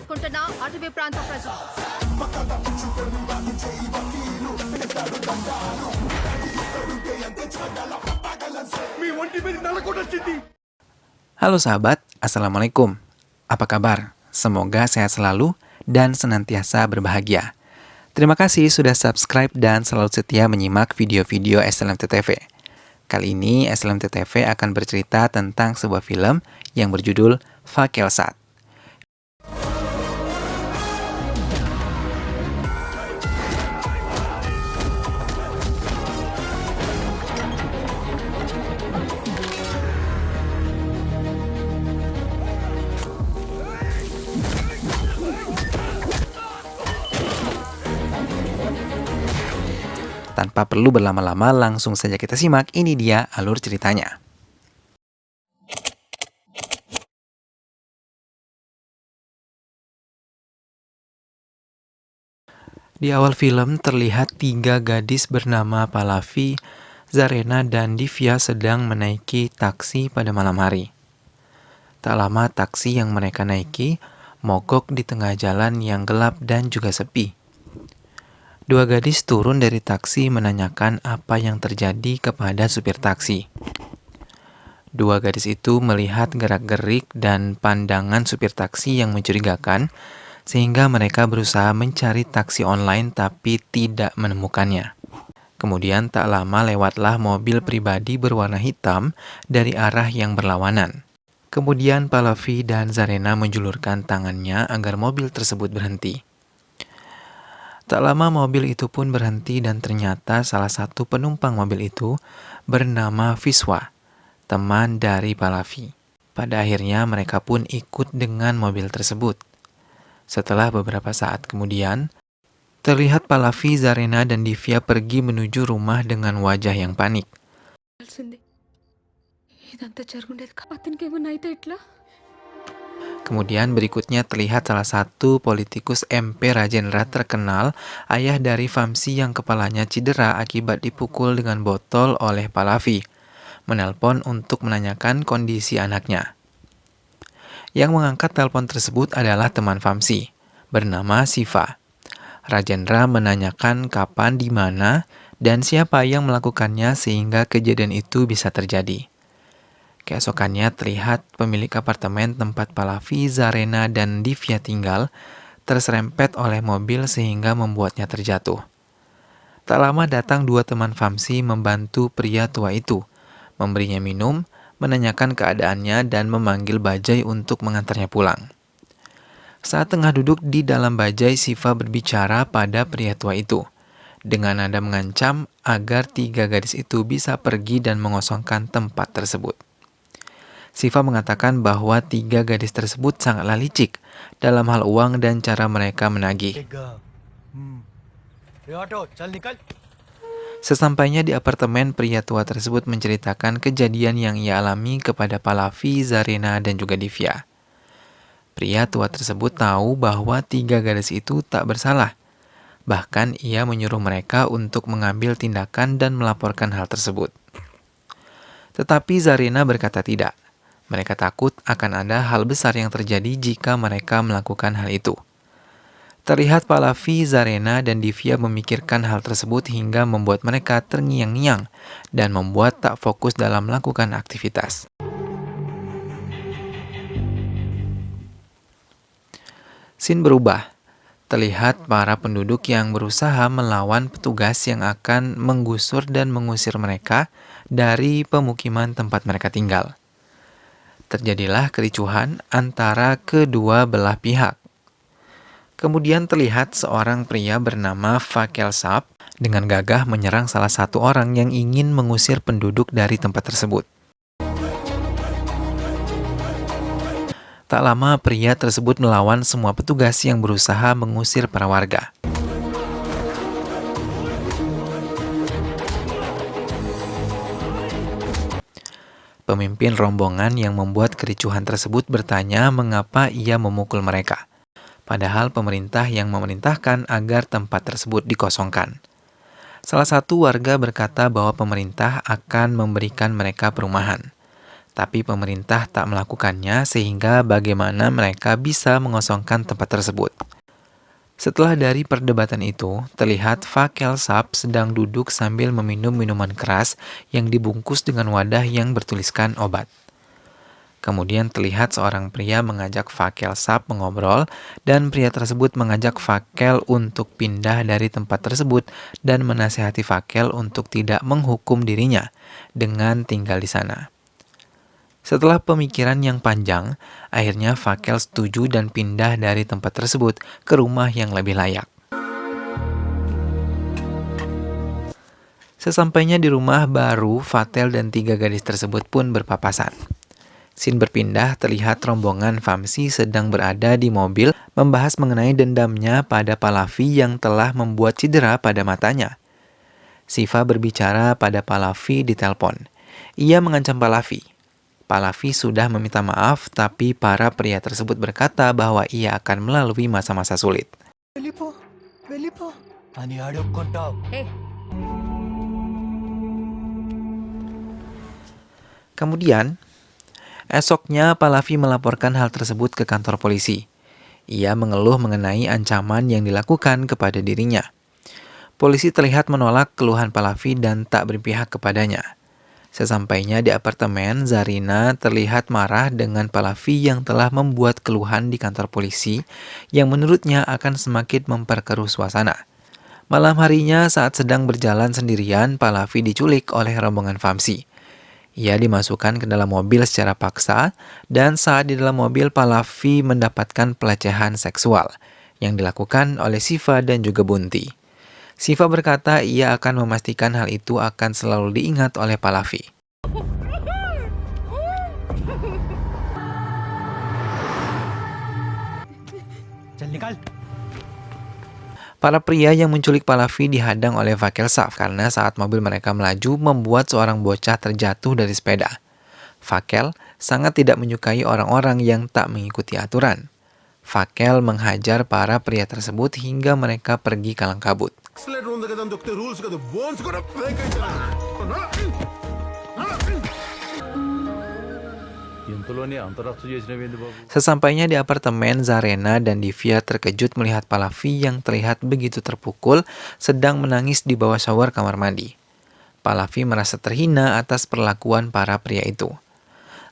చేసుకుంటున్న అటవీ ప్రాంత ప్రజలు. Halo sahabat, Assalamualaikum. Apa kabar? Semoga sehat selalu dan senantiasa berbahagia. Terima kasih sudah subscribe dan selalu setia menyimak video-video SLMT-TV. Kali ini SLMT-TV akan bercerita tentang sebuah film yang berjudul Fakelsat. Tanpa perlu berlama-lama, langsung saja kita simak. Ini dia alur ceritanya. Di awal film terlihat 3 gadis bernama Pallavi, Zarena, dan Divya sedang menaiki taksi pada malam hari. Tak lama taksi yang mereka naiki mogok di tengah jalan yang gelap dan juga sepi. 2 gadis turun dari taksi menanyakan apa yang terjadi kepada supir taksi. 2 gadis itu melihat gerak-gerik dan pandangan supir taksi yang mencurigakan, sehingga mereka berusaha mencari taksi online tapi tidak menemukannya. Kemudian tak lama lewatlah mobil pribadi berwarna hitam dari arah yang berlawanan. Kemudian Pallavi dan Zarena menjulurkan tangannya agar mobil tersebut berhenti. Tak lama mobil itu pun berhenti dan ternyata salah satu penumpang mobil itu bernama Viswa, teman dari Pallavi. Pada akhirnya mereka pun ikut dengan mobil tersebut. Setelah beberapa saat kemudian, terlihat Pallavi, Zarena, dan Divya pergi menuju rumah dengan wajah yang panik. Kemudian berikutnya terlihat salah satu politikus MP Rajendra terkenal, ayah dari Vamsi yang kepalanya cedera akibat dipukul dengan botol oleh Pallavi, menelpon untuk menanyakan kondisi anaknya. Yang mengangkat telepon tersebut adalah teman Vamsi, bernama Siva. Rajendra menanyakan kapan, di mana, dan siapa yang melakukannya sehingga kejadian itu bisa terjadi. Keesokannya terlihat pemilik apartemen tempat Pallavi, Zarena, dan Divya tinggal terserempet oleh mobil sehingga membuatnya terjatuh. Tak lama datang 2 teman Vamsi membantu pria tua itu, memberinya minum, menanyakan keadaannya, dan memanggil bajai untuk mengantarnya pulang. Saat tengah duduk di dalam bajai, Siva berbicara pada pria tua itu dengan nada mengancam agar 3 gadis itu bisa pergi dan mengosongkan tempat tersebut. Siva mengatakan bahwa 3 gadis tersebut sangatlah licik dalam hal uang dan cara mereka menagih. Sesampainya di apartemen, pria tua tersebut menceritakan kejadian yang ia alami kepada Pallavi, Zarena, dan juga Divya. Pria tua tersebut tahu bahwa 3 gadis itu tak bersalah. Bahkan ia menyuruh mereka untuk mengambil tindakan dan melaporkan hal tersebut. Tetapi Zarena berkata tidak. Mereka takut akan ada hal besar yang terjadi jika mereka melakukan hal itu. Terlihat Pallavi, Zarena, dan Divya memikirkan hal tersebut hingga membuat mereka terngiang-ngiang dan membuat tak fokus dalam melakukan aktivitas. Scene berubah. Terlihat para penduduk yang berusaha melawan petugas yang akan menggusur dan mengusir mereka dari pemukiman tempat mereka tinggal. Terjadilah kericuhan antara kedua belah pihak. Kemudian terlihat seorang pria bernama Fakelsat dengan gagah menyerang salah satu orang yang ingin mengusir penduduk dari tempat tersebut. Tak lama pria tersebut melawan semua petugas yang berusaha mengusir para warga. Pemimpin rombongan yang membuat kericuhan tersebut bertanya mengapa ia memukul mereka. Padahal pemerintah yang memerintahkan agar tempat tersebut dikosongkan. Salah satu warga berkata bahwa pemerintah akan memberikan mereka perumahan. Tapi pemerintah tak melakukannya sehingga bagaimana mereka bisa mengosongkan tempat tersebut. Setelah dari perdebatan itu, terlihat Fakel Sap sedang duduk sambil meminum minuman keras yang dibungkus dengan wadah yang bertuliskan obat. Kemudian terlihat seorang pria mengajak Fakel Sap mengobrol dan pria tersebut mengajak Fakel untuk pindah dari tempat tersebut dan menasihati Fakel untuk tidak menghukum dirinya dengan tinggal di sana. Setelah pemikiran yang panjang, akhirnya Fakel setuju dan pindah dari tempat tersebut ke rumah yang lebih layak. Sesampainya di rumah baru, Fatel dan 3 gadis tersebut pun berpapasan. Scene berpindah terlihat rombongan Famsi sedang berada di mobil membahas mengenai dendamnya pada Pallavi yang telah membuat cedera pada matanya. Siva berbicara pada Pallavi di telepon. Ia mengancam Pallavi. Pallavi sudah meminta maaf, tapi para pria tersebut berkata bahwa ia akan melalui masa-masa sulit. Kemudian, esoknya Pallavi melaporkan hal tersebut ke kantor polisi. Ia mengeluh mengenai ancaman yang dilakukan kepada dirinya. Polisi terlihat menolak keluhan Pallavi dan tak berpihak kepadanya. Sesampainya di apartemen, Zarina terlihat marah dengan Pallavi yang telah membuat keluhan di kantor polisi yang menurutnya akan semakin memperkeruh suasana. Malam harinya saat sedang berjalan sendirian, Pallavi diculik oleh rombongan Famsi. Ia dimasukkan ke dalam mobil secara paksa dan saat di dalam mobil Pallavi mendapatkan pelecehan seksual yang dilakukan oleh Siva dan juga Bunti. Siva berkata ia akan memastikan hal itu akan selalu diingat oleh Pallavi. Para pria yang menculik Pallavi dihadang oleh Fakel Saf karena saat mobil mereka melaju membuat seorang bocah terjatuh dari sepeda. Fakel sangat tidak menyukai orang-orang yang tak mengikuti aturan. Fakel menghajar para pria tersebut hingga mereka pergi kalang kabut. Sesampainya di apartemen, Zarena dan Divya terkejut melihat Pallavi yang terlihat begitu terpukul sedang menangis di bawah shower kamar mandi. Pallavi merasa terhina atas perlakuan para pria itu.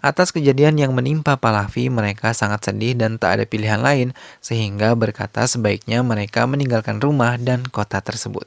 Atas kejadian yang menimpa Pallavi, mereka sangat sedih dan tak ada pilihan lain, sehingga berkata sebaiknya mereka meninggalkan rumah dan kota tersebut.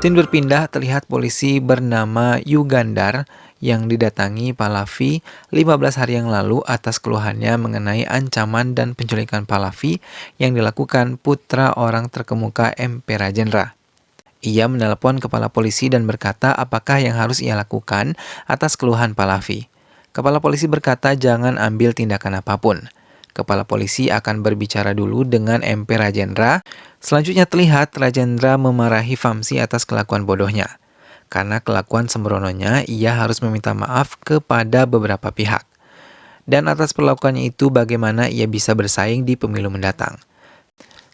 Scene berpindah terlihat polisi bernama Yugandar yang didatangi Pallavi 15 hari yang lalu atas keluhannya mengenai ancaman dan penculikan Pallavi yang dilakukan putra orang terkemuka MP Rajendra. Ia menelepon kepala polisi dan berkata apakah yang harus ia lakukan atas keluhan Pallavi. Kepala polisi berkata jangan ambil tindakan apapun. Kepala polisi akan berbicara dulu dengan MP Rajendra. Selanjutnya terlihat Rajendra memarahi Famsi atas kelakuan bodohnya. Karena kelakuan sembrononya, ia harus meminta maaf kepada beberapa pihak. Dan atas perlakuannya itu bagaimana ia bisa bersaing di pemilu mendatang.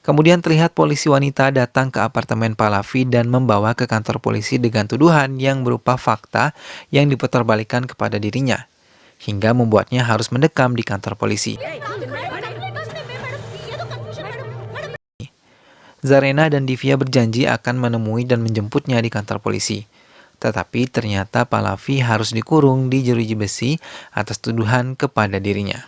Kemudian terlihat polisi wanita datang ke apartemen Pallavi dan membawa ke kantor polisi dengan tuduhan yang berupa fakta yang diputarbalikkan kepada dirinya, hingga membuatnya harus mendekam di kantor polisi. Zarena dan Divya berjanji akan menemui dan menjemputnya di kantor polisi. Tetapi ternyata Pallavi harus dikurung di jeruji besi atas tuduhan kepada dirinya.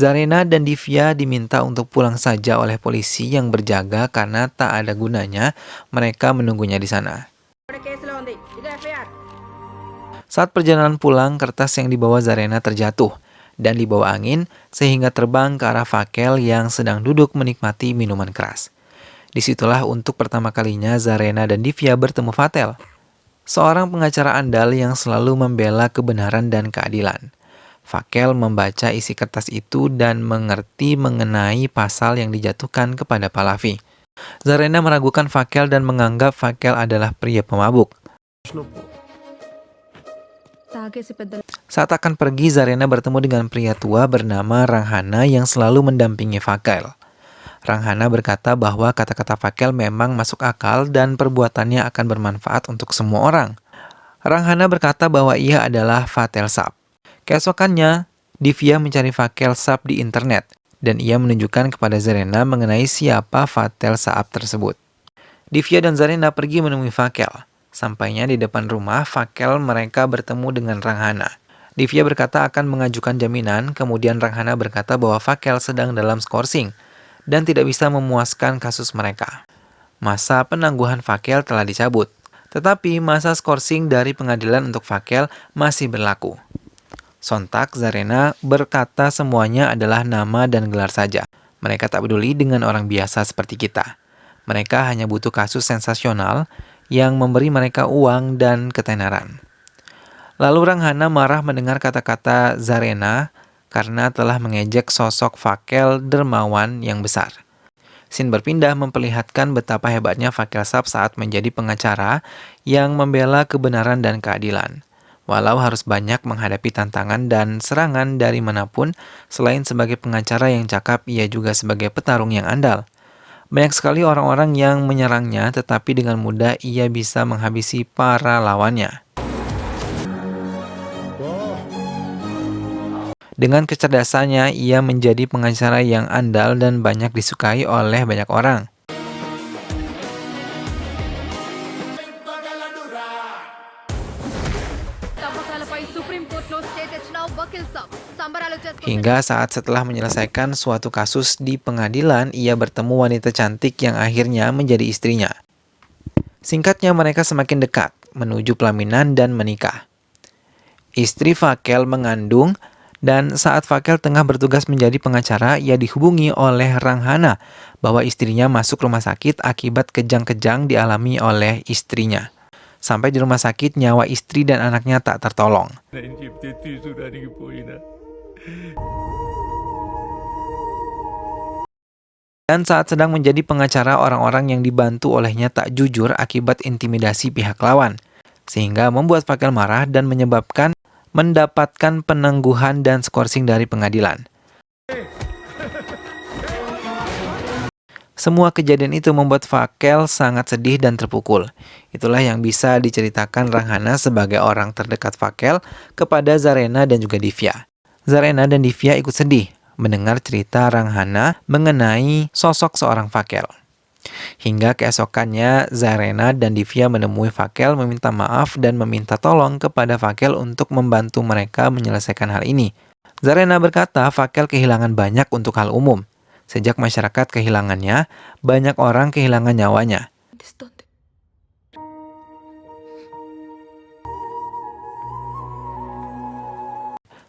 Zarena dan Divya diminta untuk pulang saja oleh polisi yang berjaga karena tak ada gunanya mereka menunggunya di sana. Saat perjalanan pulang, kertas yang dibawa Zarena terjatuh dan dibawa angin sehingga terbang ke arah Fakel yang sedang duduk menikmati minuman keras. Disitulah untuk pertama kalinya Zarena dan Divya bertemu Fatel, seorang pengacara andal yang selalu membela kebenaran dan keadilan. Fakel membaca isi kertas itu dan mengerti mengenai pasal yang dijatuhkan kepada Pallavi. Zarena meragukan Fakel dan menganggap Fakel adalah pria pemabuk. Saat akan pergi, Zarena bertemu dengan pria tua bernama Ranghana yang selalu mendampingi Fakel. Ranghana berkata bahwa kata-kata Fakel memang masuk akal dan perbuatannya akan bermanfaat untuk semua orang. Ranghana berkata bahwa ia adalah Fatel Saab. Keesokannya, Divya mencari Fakel Saab di internet, dan ia menunjukkan kepada Zarena mengenai siapa Fatel Saab tersebut. Divya dan Zarena pergi menemui Fakel. Sampainya di depan rumah Fakel, mereka bertemu dengan Ranghana. Divya berkata akan mengajukan jaminan, kemudian Ranghana berkata bahwa Fakel sedang dalam skorsing dan tidak bisa memuaskan kasus mereka. Masa penangguhan Fakel telah dicabut, tetapi masa skorsing dari pengadilan untuk Fakel masih berlaku. Sontak Zarena berkata semuanya adalah nama dan gelar saja. Mereka tak peduli dengan orang biasa seperti kita. Mereka hanya butuh kasus sensasional yang memberi mereka uang dan ketenaran. Lalu Ranghana marah mendengar kata-kata Zarena karena telah mengejek sosok Fakel dermawan yang besar. Scene berpindah memperlihatkan betapa hebatnya Fakel Saab saat menjadi pengacara yang membela kebenaran dan keadilan. Walau harus banyak menghadapi tantangan dan serangan dari manapun, selain sebagai pengacara yang cakap, ia juga sebagai petarung yang andal. Banyak sekali orang-orang yang menyerangnya, tetapi dengan mudah ia bisa menghabisi para lawannya. Dengan kecerdasannya, ia menjadi pengacara yang andal dan banyak disukai oleh banyak orang. Hingga saat setelah menyelesaikan suatu kasus di pengadilan, ia bertemu wanita cantik yang akhirnya menjadi istrinya. Singkatnya, mereka semakin dekat, menuju pelaminan dan menikah. Istri Fakel mengandung, dan saat Fakel tengah bertugas menjadi pengacara, ia dihubungi oleh Ranghana bahwa istrinya masuk rumah sakit akibat kejang-kejang dialami oleh istrinya. Sampai di rumah sakit, nyawa istri dan anaknya tak tertolong. Dan saat sedang menjadi pengacara, orang-orang yang dibantu olehnya tak jujur akibat intimidasi pihak lawan, sehingga membuat Fakel marah dan menyebabkan mendapatkan penangguhan dan skorsing dari pengadilan. Semua kejadian itu membuat Fakel sangat sedih dan terpukul. Itulah yang bisa diceritakan Ranghana sebagai orang terdekat Fakel kepada Zarena dan juga Divya. Zarena dan Divya ikut sedih mendengar cerita Ranghana mengenai sosok seorang Fakel. Hingga keesokannya, Zarena dan Divya menemui Fakel meminta maaf dan meminta tolong kepada Fakel untuk membantu mereka menyelesaikan hal ini. Zarena berkata Fakel kehilangan banyak untuk hal umum. Sejak masyarakat kehilangannya, banyak orang kehilangan nyawanya.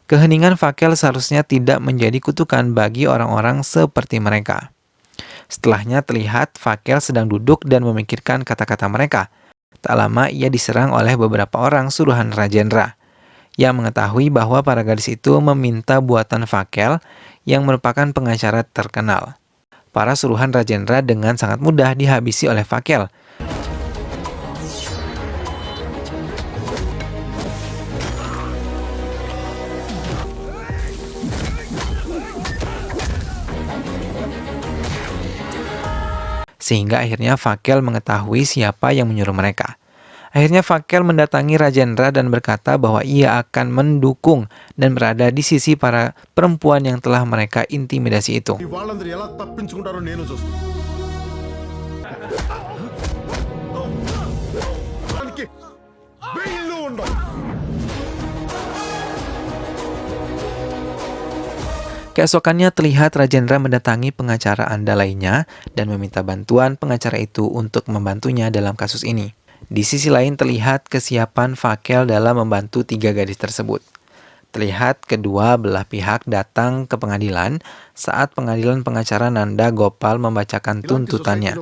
Keheningan Fakel seharusnya tidak menjadi kutukan bagi orang-orang seperti mereka. Setelahnya terlihat Fakel sedang duduk dan memikirkan kata-kata mereka. Tak lama ia diserang oleh beberapa orang suruhan Rajendra yang mengetahui bahwa para gadis itu meminta buatan Fakel yang merupakan pengacara terkenal. Para suruhan Rajendra dengan sangat mudah dihabisi oleh Fakel. Sehingga akhirnya Fakel mengetahui siapa yang menyuruh mereka. Akhirnya Fakel mendatangi Rajendra dan berkata bahwa ia akan mendukung dan berada di sisi para perempuan yang telah mereka intimidasi itu. Keesokannya terlihat Rajendra mendatangi pengacara andal lainnya dan meminta bantuan pengacara itu untuk membantunya dalam kasus ini. Di sisi lain terlihat kesiapan Fakel dalam membantu 3 gadis tersebut. Terlihat kedua belah pihak datang ke pengadilan saat pengadilan pengacara Nanda Gopal membacakan tuntutannya.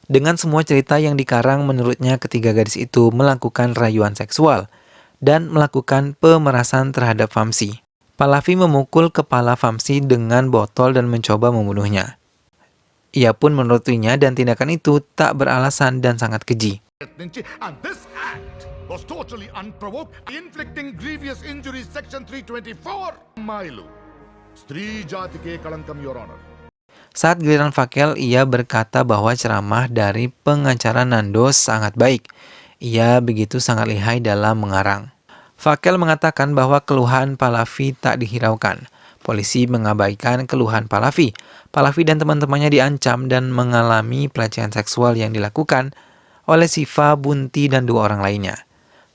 Dengan semua cerita yang dikarang, menurutnya ketiga gadis itu melakukan rayuan seksual dan melakukan pemerasan terhadap Vamsi. Pallavi memukul kepala Vamsi dengan botol dan mencoba membunuhnya. Ia pun menurutinya dan tindakan itu tak beralasan dan sangat keji. स्त्री जाति के कलंकम your honour. Saat giliran Fakel, ia berkata bahwa ceramah dari pengacara Nando sangat baik. Ia begitu sangat lihai dalam mengarang. Fakel mengatakan bahwa keluhan Pahlavi tak dihiraukan. Polisi mengabaikan keluhan Pahlavi. Pahlavi dan teman-temannya diancam dan mengalami pelecehan seksual yang dilakukan oleh Siva, Bunti, dan 2 orang lainnya.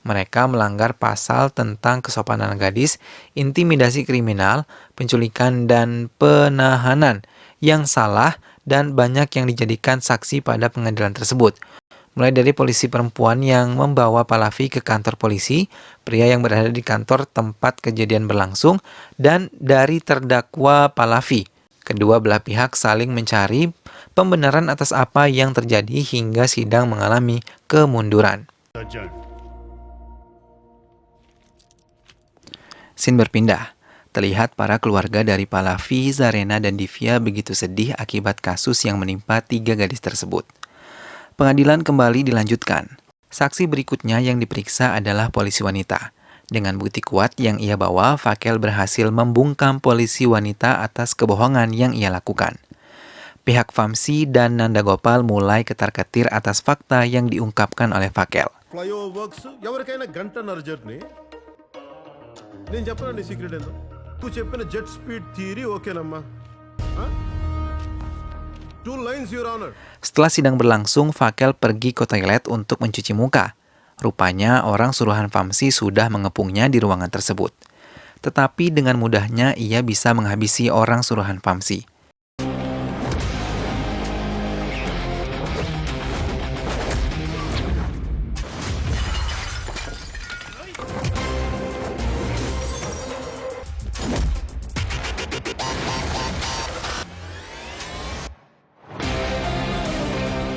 Mereka melanggar pasal tentang kesopanan gadis, intimidasi kriminal, penculikan, dan penahanan yang salah dan banyak yang dijadikan saksi pada pengadilan tersebut. Mulai dari polisi perempuan yang membawa Pahlavi ke kantor polisi, pria yang berada di kantor tempat kejadian berlangsung, dan dari terdakwa Pahlavi. Kedua belah pihak saling mencari pembenaran atas apa yang terjadi hingga sidang mengalami kemunduran. Scene berpindah. Terlihat para keluarga dari Pahlavi, Zarena, dan Divya begitu sedih akibat kasus yang menimpa 3 gadis tersebut. Pengadilan kembali dilanjutkan. Saksi berikutnya yang diperiksa adalah polisi wanita. Dengan bukti kuat yang ia bawa, Fakel berhasil membungkam polisi wanita atas kebohongan yang ia lakukan. Pihak Vamsi dan Nanda Gopal mulai ketar-ketir atas fakta yang diungkapkan oleh Fakel. Flyovers ఎవరికైనా గంటన్నర జర్నీ నేను చెప్పనా నీ సీక్రెట్ ఏందో నువ్వు చెప్పిన jet speed theory ఓకేనమ్మా 2 lines your honor. Setelah sidang berlangsung, Fakel pergi ke toilet untuk mencuci muka. Rupanya orang suruhan Vamsi sudah mengepungnya di ruangan tersebut. Tetapi dengan mudahnya ia bisa menghabisi orang suruhan Vamsi.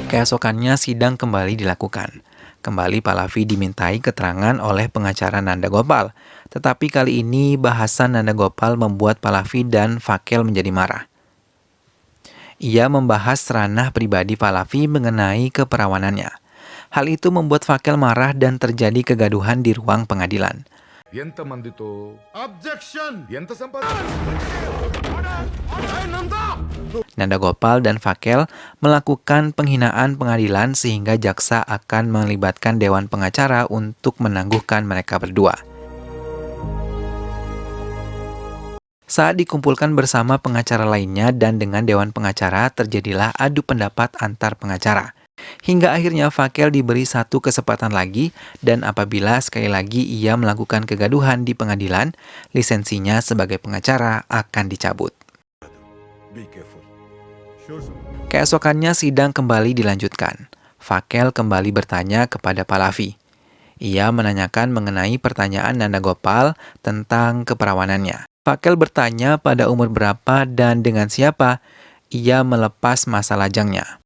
Keesokannya sidang kembali dilakukan. Kembali Pahlavi dimintai keterangan oleh pengacara Nanda Gopal. Tetapi kali ini bahasan Nanda Gopal membuat Pahlavi dan Fakel menjadi marah. Ia membahas ranah pribadi Pahlavi mengenai keperawanannya. Hal itu membuat Fakel marah dan terjadi kegaduhan di ruang pengadilan. ఎంత మందితో అబ్జెక్షన్ ఎంత సంపాదన Nanda Gopal dan Fakel melakukan penghinaan pengadilan sehingga jaksa akan melibatkan dewan pengacara untuk menangguhkan mereka berdua. Saat dikumpulkan bersama pengacara lainnya dan dengan dewan pengacara, terjadilah adu pendapat antar pengacara. Hingga akhirnya Fakel diberi satu kesempatan lagi, dan apabila sekali lagi ia melakukan kegaduhan di pengadilan, lisensinya sebagai pengacara akan dicabut. Keesokannya sidang kembali dilanjutkan. Fakel kembali bertanya kepada Pahlavi. Ia menanyakan mengenai pertanyaan Nanda Gopal tentang keperawanannya. Fakel bertanya pada umur berapa dan dengan siapa ia melepas masa lajangnya.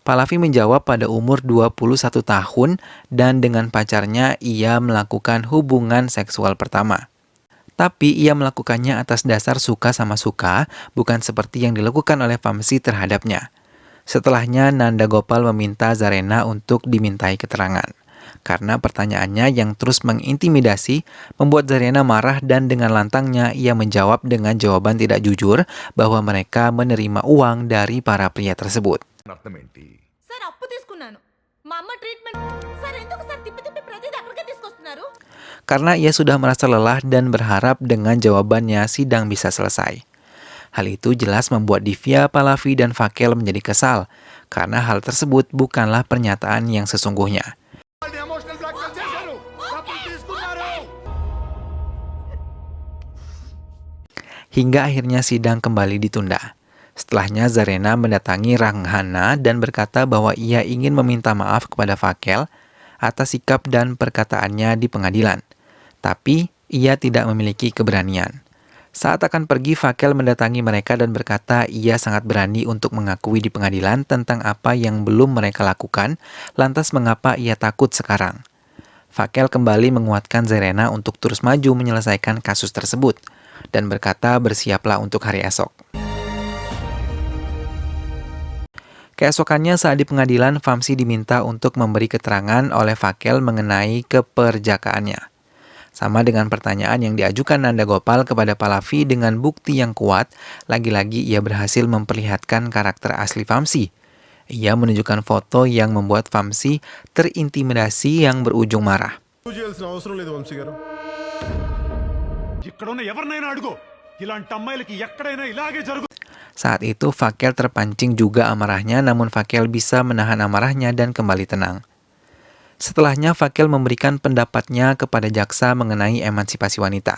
Pahlavi menjawab pada umur 21 tahun dan dengan pacarnya ia melakukan hubungan seksual pertama. Tapi ia melakukannya atas dasar suka sama suka, bukan seperti yang dilakukan oleh Vamsi terhadapnya. Setelahnya Nanda Gopal meminta Zarena untuk dimintai keterangan. Karena pertanyaannya yang terus mengintimidasi, membuat Zarena marah dan dengan lantangnya ia menjawab dengan jawaban tidak jujur bahwa mereka menerima uang dari para pria tersebut. అర్థం ఏంటి సార్ అప్పు తీసుకున్నాను మా అమ్మ treatment sir ఎందుకు సార్ తిప్పి తిప్పి ప్రతిదీ అక్కడికే తీసుకొస్తున్నారు Karena ia sudah merasa lelah dan berharap dengan jawabannya sidang bisa selesai. Hal itu jelas membuat Divya, Pahlavi, dan Fakel menjadi kesal karena hal tersebut bukanlah pernyataan yang sesungguhnya. Hingga akhirnya sidang kembali ditunda. Setelahnya Zarena mendatangi Ranghana dan berkata bahwa ia ingin meminta maaf kepada Fakel atas sikap dan perkataannya di pengadilan. Tapi ia tidak memiliki keberanian. Saat akan pergi, Fakel mendatangi mereka dan berkata ia sangat berani untuk mengakui di pengadilan tentang apa yang belum mereka lakukan, lantas mengapa ia takut sekarang. Fakel kembali menguatkan Zarena untuk terus maju menyelesaikan kasus tersebut dan berkata bersiaplah untuk hari esok. Keesokannya saat di pengadilan, Vamsi diminta untuk memberi keterangan oleh Fakel mengenai keperjakaannya. Sama dengan pertanyaan yang diajukan Nanda Gopal kepada Pallavi dengan bukti yang kuat, lagi-lagi ia berhasil memperlihatkan karakter asli Vamsi. Ia menunjukkan foto yang membuat Vamsi terintimidasi yang berujung marah. నువ్వు చేయాల్సిన అవసరం లేదు వంశీ గారు. ఇక్కడున్న ఎవరినైనా అడుగు ఇలాంటి అమ్మాయిలకి ఎక్కడైనా ఇలాగే జరుగు. Saat itu Fakel terpancing juga amarahnya, namun Fakel bisa menahan amarahnya dan kembali tenang. Setelahnya Fakel memberikan pendapatnya kepada jaksa mengenai emansipasi wanita,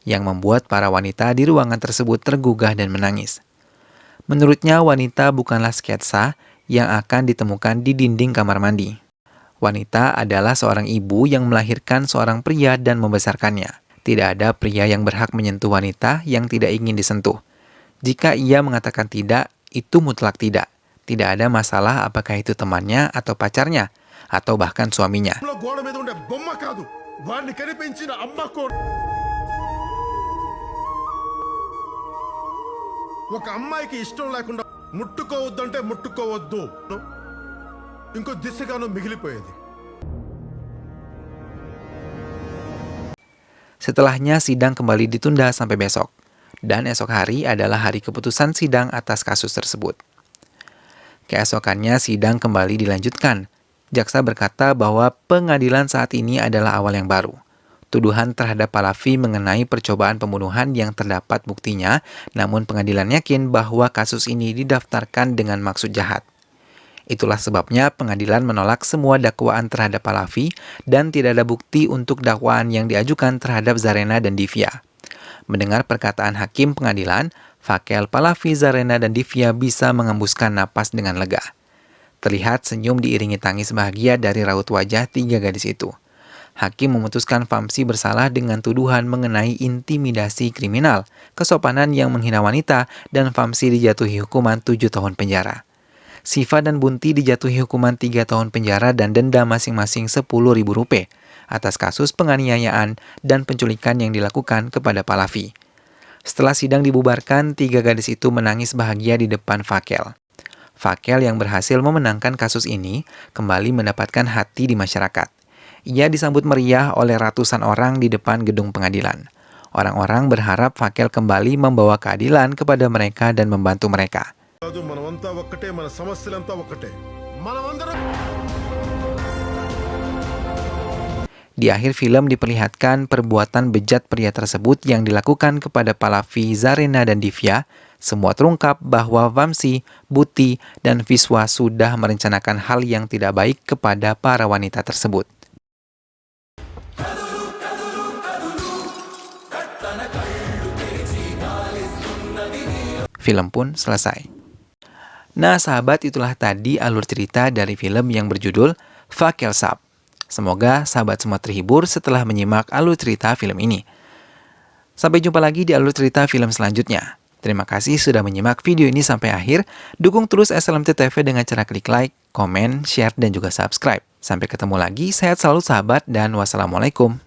yang membuat para wanita di ruangan tersebut tergugah dan menangis. Menurutnya wanita bukanlah sketsa yang akan ditemukan di dinding kamar mandi. Wanita adalah seorang ibu yang melahirkan seorang pria dan membesarkannya. Tidak ada pria yang berhak menyentuh wanita yang tidak ingin disentuh. Jika ia mengatakan tidak, itu mutlak tidak. Tidak ada masalah apakah itu temannya atau pacarnya, atau bahkan suaminya. ఇంట్లో గోడ మీద ఉండే బొమ్మ కాదు, వాడిని కనిపించిన అమ్మ కూడా. ఒక అమ్మాయికి ఇష్టం లేకుండా ముట్టుకోవద్దంటే ముట్టుకోవద్దు, ఇంకో దిశగాను మిగిలిపోయేది. Setelahnya sidang kembali ditunda sampai besok. Dan esok hari adalah hari keputusan sidang atas kasus tersebut. Keesokannya sidang kembali dilanjutkan. Jaksa berkata bahwa pengadilan saat ini adalah awal yang baru. Tuduhan terhadap Pallavi mengenai percobaan pembunuhan yang terdapat buktinya, namun pengadilan yakin bahwa kasus ini didaftarkan dengan maksud jahat. Itulah sebabnya pengadilan menolak semua dakwaan terhadap Pallavi dan tidak ada bukti untuk dakwaan yang diajukan terhadap Zarena dan Divya. Mendengar perkataan hakim pengadilan, Fakel, Pallavi, Zarena, dan Divya bisa mengembuskan napas dengan lega. Terlihat senyum diiringi tangis bahagia dari raut wajah 3 gadis itu. Hakim memutuskan Vamsi bersalah dengan tuduhan mengenai intimidasi kriminal, kesopanan yang menghina wanita, dan Vamsi dijatuhi hukuman 7 tahun penjara. Siva dan Bunti dijatuhi hukuman 3 tahun penjara dan denda masing-masing Rp10.000 atas kasus penganiayaan dan penculikan yang dilakukan kepada Pallavi. Setelah sidang dibubarkan, 3 gadis itu menangis bahagia di depan Fakel. Fakel yang berhasil memenangkan kasus ini kembali mendapatkan hati di masyarakat. Ia disambut meriah oleh ratusan orang di depan gedung pengadilan. Orang-orang berharap Fakel kembali membawa keadilan kepada mereka dan membantu mereka. కాదు, మనమంతా ఒక్కటే, మన సమస్యలంతా ఒక్కటే, మనమందరం. Di akhir film diperlihatkan perbuatan bejat pria tersebut yang dilakukan kepada Pallavi, Zarena, dan Divya. Semua terungkap bahwa Vamsi, Buti, dan Viswa sudah merencanakan hal yang tidak baik kepada para wanita tersebut. Film pun selesai. Nah sahabat, itulah tadi alur cerita dari film yang berjudul Fakel Sab. Semoga sahabat semua terhibur setelah menyimak alur cerita film ini. Sampai jumpa lagi di alur cerita film selanjutnya. Terima kasih sudah menyimak video ini sampai akhir. Dukung terus SLMT TV dengan cara klik like, komen, share, dan juga subscribe. Sampai ketemu lagi, sehat selalu sahabat, dan wassalamualaikum.